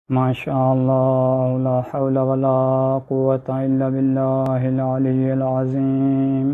ماشاء اللہ لا حول ولا قوة الا باللہ العلی العظیم۔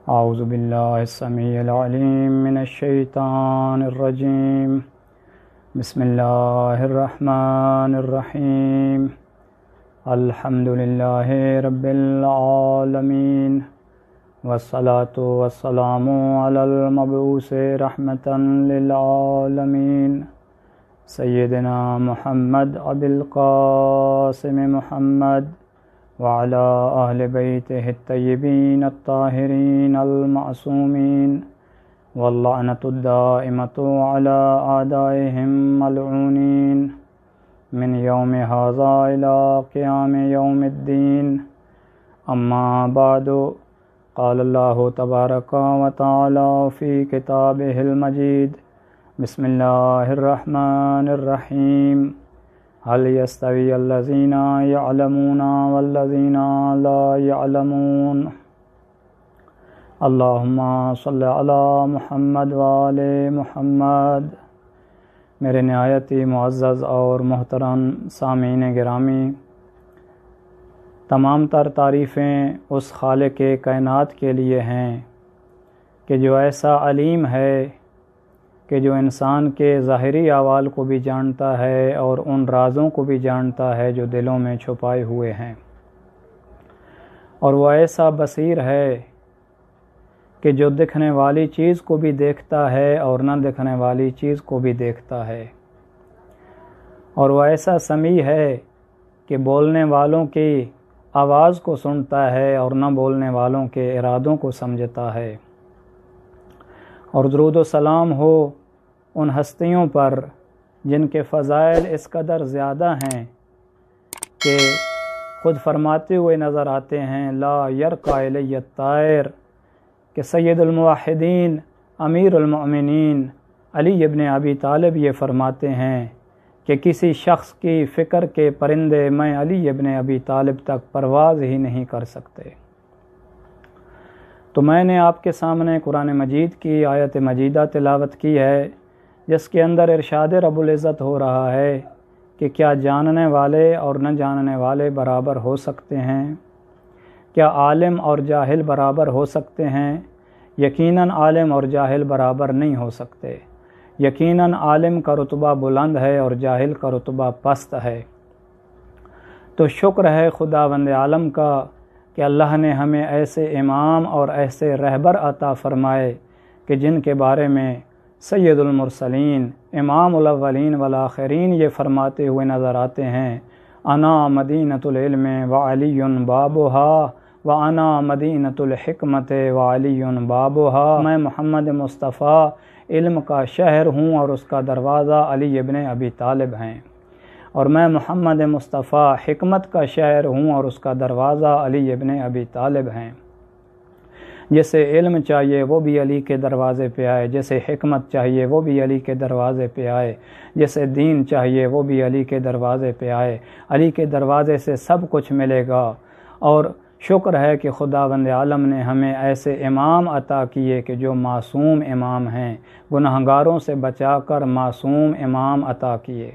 اعوذ باللہ السمیع العلیم من الشیطان الرجیم۔ بسم اللہ الرحمن الرحیم۔ الحمد للہ رب العالمین، والصلاة والسلام علی المبعوث رحمتا للعالمین، سیدنا محمد ابی القاسم محمد وعلی اہل بیتہ الطیبین الطاہرین المعصومین، واللعنۃ الدائمۃ علی اعدائہم ملعونین من یوم ھذا الی قیام یوم الدین۔ اما بعد، قال اللہ تبارک و تعالی فی کتابہ المجید، بسم اللہ الرحمن الرحیم۔ هل يستوي الذين يعلمون والذين لا يعلمون؟ اللہم صل علی محمد وآل محمد۔ میرے نہایت ہی معزز اور محترم سامعین گرامی، تمام تر تعریفیں اس خالق کائنات کے لیے ہیں کہ جو ایسا علیم ہے کہ جو انسان کے ظاہری احوال کو بھی جانتا ہے اور ان رازوں کو بھی جانتا ہے جو دلوں میں چھپائے ہوئے ہیں، اور وہ ایسا بصیر ہے کہ جو دکھنے والی چیز کو بھی دیکھتا ہے اور نہ دکھنے والی چیز کو بھی دیکھتا ہے، اور وہ ایسا سمیع ہے کہ بولنے والوں کی آواز کو سنتا ہے اور نہ بولنے والوں کے ارادوں کو سمجھتا ہے۔ اور درود و سلام ہو ان ہستیوں پر جن کے فضائل اس قدر زیادہ ہیں کہ خود فرماتے ہوئے نظر آتے ہیں لا یرقی الی الطیر، کہ سید الموحدین امیر المؤمنین علی ابن ابی طالب یہ فرماتے ہیں کہ کسی شخص کی فکر کے پرندے میں علی ابن ابی طالب تک پرواز ہی نہیں کر سکتے۔ تو میں نے آپ کے سامنے قرآن مجید کی آیت مجیدہ تلاوت کی ہے، جس کے اندر ارشاد رب العزت ہو رہا ہے کہ کیا جاننے والے اور نہ جاننے والے برابر ہو سکتے ہیں؟ کیا عالم اور جاہل برابر ہو سکتے ہیں؟ یقیناً عالم اور جاہل برابر نہیں ہو سکتے۔ یقیناً عالم کا رتبہ بلند ہے اور جاہل کا رتبہ پست ہے۔ تو شکر ہے خداوند عالم کا کہ اللہ نے ہمیں ایسے امام اور ایسے رہبر عطا فرمائے کہ جن کے بارے میں سید المرسلین امام الاولین والآخرین یہ فرماتے ہوئے نظر آتے ہیں انا مدینۃ العلم وعلی بابھا وانا مدینۃ الحکمت وعلی بابھا۔ میں محمد مصطفیٰ علم کا شہر ہوں اور اس کا دروازہ علی ابن ابی طالب ہیں، اور میں محمد مصطفیٰ حکمت کا شہر ہوں اور اس کا دروازہ علی ابن ابی طالب ہیں۔ جسے علم چاہیے وہ بھی علی کے دروازے پہ آئے، جسے حکمت چاہیے وہ بھی علی کے دروازے پہ آئے، جسے دین چاہیے وہ بھی علی کے دروازے پہ آئے۔ علی کے دروازے سے سب کچھ ملے گا، اور شکر ہے کہ خداوند عالم نے ہمیں ایسے امام عطا کیے کہ جو معصوم امام ہیں، گناہگاروں سے بچا کر معصوم امام عطا کیے۔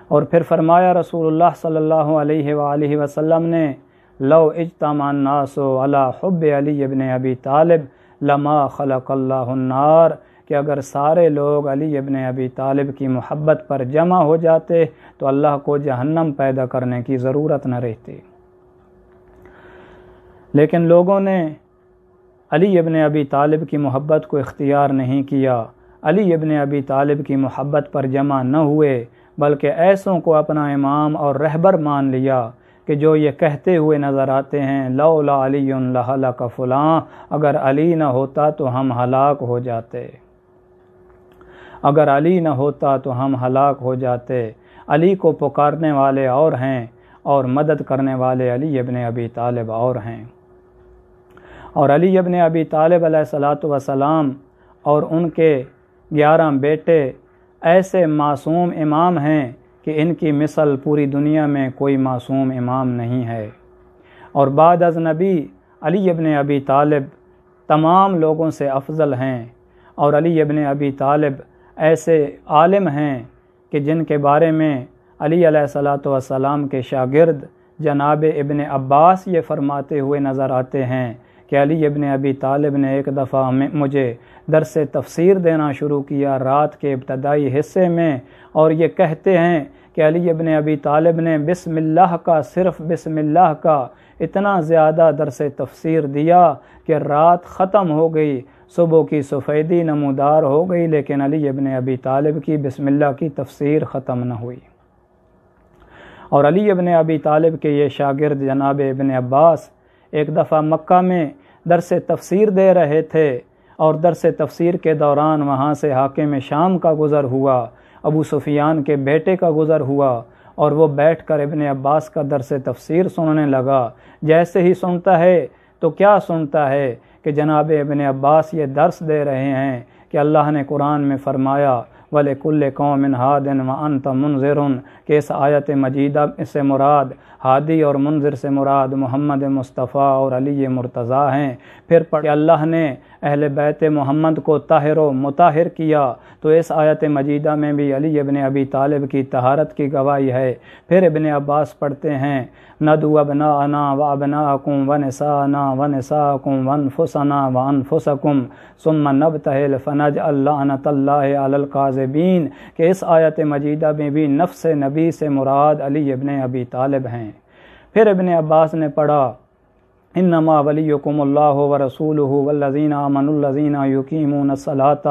اور پھر فرمایا رسول اللہ صلی اللہ علیہ وآلہ وسلم نے لو اجتمع الناس علی حب علی ابن ابی طالب لما خلق اللہ النار، کہ اگر سارے لوگ علی ابن ابی طالب کی محبت پر جمع ہو جاتے تو اللہ کو جہنم پیدا کرنے کی ضرورت نہ رہتی۔ لیکن لوگوں نے علی ابن ابی طالب کی محبت کو اختیار نہیں کیا، علی ابن ابی طالب کی محبت پر جمع نہ ہوئے، بلکہ ایسوں کو اپنا امام اور رہبر مان لیا کہ جو یہ کہتے ہوئے نظر آتے ہیں لولا علی لہلک فلاں، اگر علی نہ ہوتا تو ہم ہلاک ہو جاتے، اگر علی نہ ہوتا تو ہم ہلاک ہو جاتے۔ علی کو پکارنے والے اور ہیں اور مدد کرنے والے علی ابن ابی طالب اور ہیں۔ اور علی ابن ابی طالب علیہ الصلاۃ والسلام اور ان کے 11 بیٹے ایسے معصوم امام ہیں کہ ان کی مثل پوری دنیا میں کوئی معصوم امام نہیں ہے، اور بعد از نبی علی ابن ابی طالب تمام لوگوں سے افضل ہیں، اور علی ابن ابی طالب ایسے عالم ہیں کہ جن کے بارے میں علی علیہ الصلوۃ والسلام کے شاگرد جناب ابن عباس یہ فرماتے ہوئے نظر آتے ہیں کہ علی ابن ابی طالب نے ایک دفعہ مجھے درس تفسیر دینا شروع کیا رات کے ابتدائی حصے میں، اور یہ کہتے ہیں کہ علی ابن ابی طالب نے بسم اللہ کا، صرف بسم اللہ کا اتنا زیادہ درس تفسیر دیا کہ رات ختم ہو گئی، صبح کی سفیدی نمودار ہو گئی، لیکن علی ابن ابی طالب کی بسم اللہ کی تفسیر ختم نہ ہوئی۔ اور علی ابن ابی طالب کے یہ شاگرد جناب ابن عباس ایک دفعہ مکہ میں درس تفسیر دے رہے تھے، اور درس تفسیر کے دوران وہاں سے حاکم شام کا گزر ہوا، ابو سفیان کے بیٹے کا گزر ہوا، اور وہ بیٹھ کر ابن عباس کا درس تفسیر سننے لگا۔ جیسے ہی سنتا ہے تو کیا سنتا ہے کہ جناب ابن عباس یہ درس دے رہے ہیں کہ اللہ نے قرآن میں فرمایا وَلِكُلِّ قَوْمٍ هَادٍ وَأَنْتَ مُنذِرٌ، کہ اس آیت مجیدہ سے مراد ہادی اور منذر سے مراد محمد مصطفیٰ اور علی مرتضیٰ ہیں۔ پھر کہ اللہ نے اہل بیت محمد کو طاہر و مطہر کیا، تو اس آیت مجیدہ میں بھی علی ابن ابی طالب کی طہارت کی گواہی ہے۔ پھر ابن عباس پڑھتے ہیں ندعو ابناءنا وابناءکم ونساءنا ونساءکم وانفسنا وانفسکم ثم نبتہل فنجعل لعنۃ اللہ علی الکاذبین، کہ اس آیت مجیدہ میں بھی نفس نبی سے مراد علی ابن ابی طالب ہیں۔ پھر ابن عباس نے پڑھا انما ولیکم اللہ ورسولہ والذین آمنوا الذین یقیمون الصلاۃ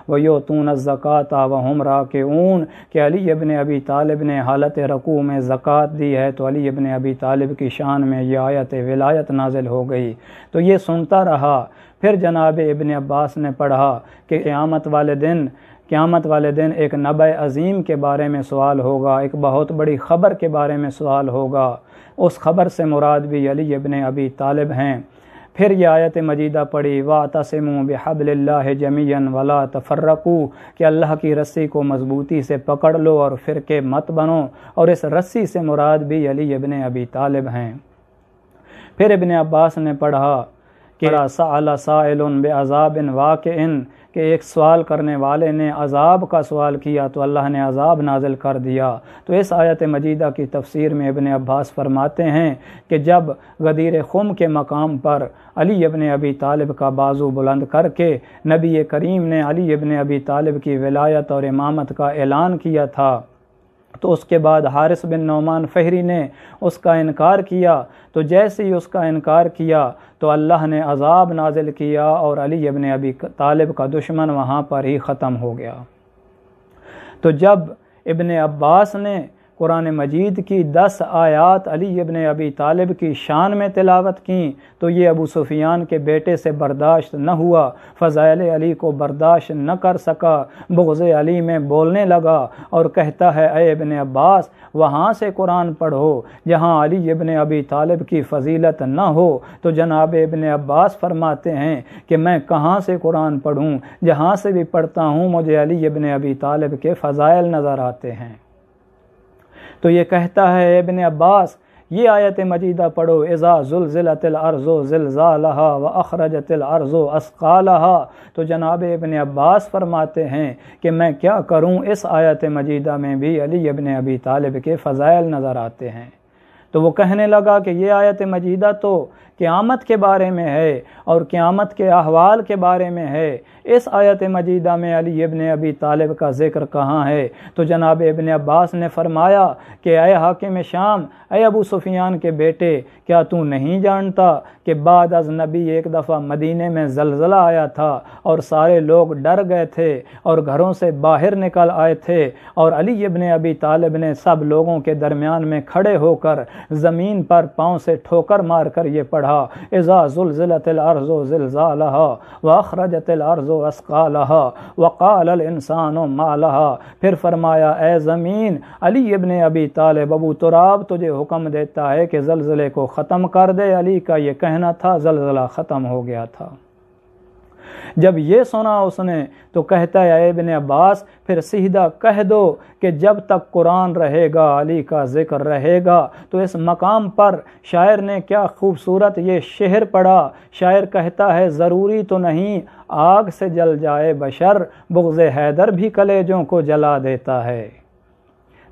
ویؤتون الزکاۃ وہم راکعون، کہ علی ابن ابی طالب نے حالت رکوع میں زکوٰۃ دی ہے، تو علی ابن ابی طالب کی شان میں یہ آیت ولایت نازل ہو گئی۔ تو یہ سنتا رہا۔ پھر جناب ابن عباس نے پڑھا کہ قیامت والے دن ایک نبع عظیم کے بارے میں سوال ہوگا، ایک بہت بڑی خبر کے بارے میں سوال ہوگا، اس خبر سے مراد بھی علی ابن ابی طالب ہیں۔ پھر یہ آیت مجیدہ پڑھی وَاعْتَصِمُوا بِحَبْلِ اللَّهِ جَمِيعًا وَلَا تَفَرَّقُوا، کہ اللہ کی رسی کو مضبوطی سے پکڑ لو اور فرقے مت بنو، اور اس رسی سے مراد بھی علی ابن ابی طالب ہیں۔ پھر ابن عباس نے پڑھا کہ سأل سائل بعذاب واقع، کہ ایک سوال کرنے والے نے عذاب کا سوال کیا تو اللہ نے عذاب نازل کر دیا۔ تو اس آیت مجیدہ کی تفسیر میں ابن عباس فرماتے ہیں کہ جب غدیر خم کے مقام پر علی ابن ابی طالب کا بازو بلند کر کے نبی کریم نے علی ابن ابی طالب کی ولایت اور امامت کا اعلان کیا تھا، تو اس کے بعد حارث بن نعمان فہری نے اس کا انکار کیا، تو جیسے ہی اس کا انکار کیا تو اللہ نے عذاب نازل کیا اور علی ابن ابی طالب کا دشمن وہاں پر ہی ختم ہو گیا۔ تو جب ابن عباس نے قرآن مجید کی 10 آیات علی ابن ابی طالب کی شان میں تلاوت کیں تو یہ ابو سفیان کے بیٹے سے برداشت نہ ہوا، فضائل علی کو برداشت نہ کر سکا، بغض علی میں بولنے لگا اور کہتا ہے اے ابن عباس وہاں سے قرآن پڑھو جہاں علی ابن ابی طالب کی فضیلت نہ ہو۔ تو جناب ابن عباس فرماتے ہیں کہ میں کہاں سے قرآن پڑھوں، جہاں سے بھی پڑھتا ہوں مجھے علی ابن ابی طالب کے فضائل نظر آتے ہیں۔ تو یہ کہتا ہے ابن عباس یہ آیت مجیدہ پڑھو اذا زلزلت الارض زلزالہا واخرجت الارض اثقالہا۔ تو جناب ابن عباس فرماتے ہیں کہ میں کیا کروں، اس آیت مجیدہ میں بھی علی ابن ابی طالب کے فضائل نظر آتے ہیں۔ تو وہ کہنے لگا کہ یہ آیت مجیدہ تو قیامت کے بارے میں ہے اور قیامت کے احوال کے بارے میں ہے، اس آیت مجیدہ میں علی ابن ابی طالب کا ذکر کہاں ہے؟ تو جناب ابن عباس نے فرمایا کہ اے حاکم شام، اے ابو سفیان کے بیٹے، کیا تو نہیں جانتا کہ بعد از نبی ایک دفعہ مدینے میں زلزلہ آیا تھا اور سارے لوگ ڈر گئے تھے اور گھروں سے باہر نکل آئے تھے، اور علی ابن ابی طالب نے سب لوگوں کے درمیان میں کھڑے ہو کر زمین پر پاؤں سے ٹھوکر مار کر یہ پڑھا اذا زلزلت الارض زلزالها واخرجت الارض اثقالها وقال الانسان ما لها۔ پھر فرمایا اے زمین، علی ابن ابی طالب ابو تراب تجھے حکم دیتا ہے کہ زلزلے کو ختم کر دے، علی کا یہ کہنا تھا زلزلہ ختم ہو گیا تھا۔ جب یہ سنا اس نے تو کہتا ہے اے ابن عباس پھر سیدھا کہہ دو کہ جب تک قرآن رہے گا علی کا ذکر رہے گا۔ تو اس مقام پر شاعر نے کیا خوبصورت یہ شعر پڑھا۔ شاعر کہتا ہے ضروری تو نہیں آگ سے جل جائے بشر، بغض حیدر بھی کلیجوں کو جلا دیتا ہے۔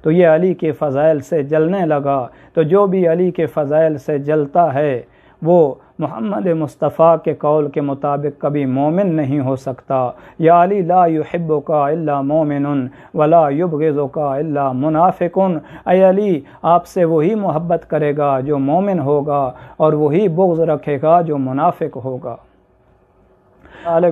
تو یہ علی کے فضائل سے جلنے لگا۔ تو جو بھی علی کے فضائل سے جلتا ہے وہ محمد مصطفیٰ کے قول کے مطابق کبھی مومن نہیں ہو سکتا۔ یا علی لا یحبک الا مومن ولا یبغضک الا منافق۔ اے علی آپ سے وہی محبت کرے گا جو مومن ہوگا اور وہی بغض رکھے گا جو منافق ہوگا۔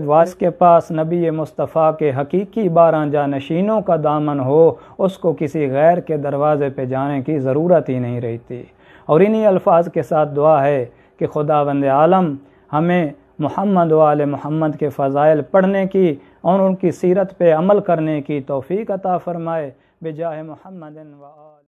واس کے پاس نبی مصطفیٰ کے حقیقی 12 جانشینوں کا دامن ہو، اس کو کسی غیر کے دروازے پہ جانے کی ضرورت ہی نہیں رہتی۔ اور انہی الفاظ کے ساتھ دعا ہے کہ خداوند عالم ہمیں محمد و آل محمد کے فضائل پڑھنے کی اور ان کی سیرت پہ عمل کرنے کی توفیق عطا فرمائے بجاہ محمد و آل